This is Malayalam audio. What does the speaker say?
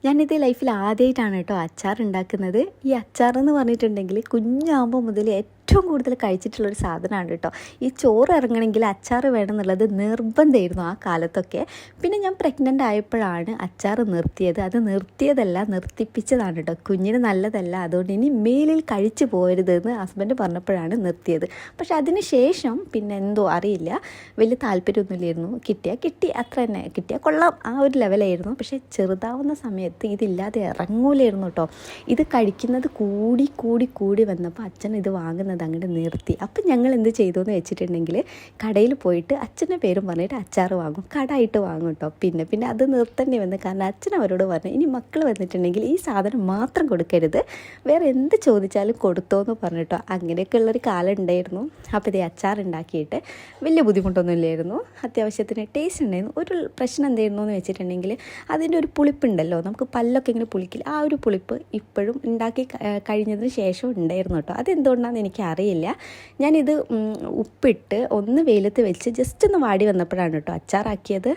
ഞാനിത് ലൈഫിൽ ആദ്യമായിട്ടാണ് കേട്ടോ അച്ചാർ ഉണ്ടാക്കുന്നത്. ഈ അച്ചാർ എന്ന് പറഞ്ഞിട്ടുണ്ടെങ്കിൽ കുഞ്ഞാകുമ്പോൾ മുതൽ ഏറ്റവും കൂടുതൽ കഴിച്ചിട്ടുള്ളൊരു സാധനമാണ് കേട്ടോ. ഈ ചോറ് ഇറങ്ങണമെങ്കിൽ അച്ചാർ വേണം എന്നുള്ളത് നിർബന്ധമായിരുന്നു ആ കാലത്തൊക്കെ. പിന്നെ ഞാൻ പ്രഗ്നൻ്റ് ആയപ്പോഴാണ് അച്ചാർ നിർത്തിയത്. അത് നിർത്തിയതല്ല, നിർത്തിപ്പിച്ചതാണ് കേട്ടോ. കുഞ്ഞിന് നല്ലതല്ല, അതുകൊണ്ട് ഇനി മേലിൽ കഴിച്ചു പോകരുതെന്ന് ഹസ്ബൻഡ് പറഞ്ഞപ്പോഴാണ് നിർത്തിയത്. പക്ഷെ അതിന് ശേഷം പിന്നെ എന്തോ അറിയില്ല, വലിയ താല്പര്യമൊന്നുമില്ലായിരുന്നു. കിട്ടി അത്ര തന്നെ, കിട്ടിയാൽ കൊള്ളാം ആ ഒരു ലെവലായിരുന്നു. പക്ഷേ ചെറുതാവുന്ന സമയത്ത് ഇതില്ലാതെ ഇറങ്ങൂലായിരുന്നു കേട്ടോ. ഇത് കഴിക്കുന്നത് കൂടി വന്നപ്പോൾ അച്ഛൻ ഇത് വാങ്ങുന്നത് അങ്ങോട്ട് നിർത്തി. അപ്പം ഞങ്ങൾ എന്ത് ചെയ്തു എന്ന് വെച്ചിട്ടുണ്ടെങ്കിൽ കടയിൽ പോയിട്ട് അച്ഛൻ്റെ പേരും പറഞ്ഞിട്ട് അച്ചാർ വാങ്ങും, കടായിട്ട് വാങ്ങും കേട്ടോ. പിന്നെ അത് നിർത്തേണ്ടി വന്നു. കാരണം അച്ഛൻ അവരോട് പറഞ്ഞു, ഇനി മക്കൾ വന്നിട്ടുണ്ടെങ്കിൽ ഈ സാധനം മാത്രം കൊടുക്കരുത്, വേറെ എന്ത് ചോദിച്ചാലും കൊടുത്തോന്ന് പറഞ്ഞിട്ടോ. അങ്ങനെയൊക്കെ ഉള്ളൊരു കാലം ഉണ്ടായിരുന്നു. അപ്പോൾ ഇത് അച്ചാർ ഉണ്ടാക്കിയിട്ട് വലിയ ബുദ്ധിമുട്ടൊന്നും ഇല്ലായിരുന്നു, അത്യാവശ്യത്തിന് ടേസ്റ്റ് ഉണ്ടായിരുന്നു. ഒരു പ്രശ്നം എന്തായിരുന്നു എന്ന് വെച്ചിട്ടുണ്ടെങ്കിൽ അതിൻ്റെ ഒരു പുളിപ്പുണ്ടല്ലോ, നമുക്ക് പല്ലൊക്കെ ഇങ്ങനെ പുളിക്കില്ല, ആ ഒരു പുളിപ്പ് ഇപ്പോഴും ഉണ്ടാക്കി കഴിഞ്ഞതിന് ശേഷം ഉണ്ടായിരുന്നു കേട്ടോ. അതെന്തുകൊണ്ടാണെന്ന് എനിക്കറിയില്ല. ഞാനിത് ഉപ്പിട്ട് ഒന്ന് വെയിലത്ത് വെച്ച് ജസ്റ്റ് ഒന്ന് വാടി വന്നപ്പോഴാണ് കേട്ടോ അച്ചാറാക്കിയത്.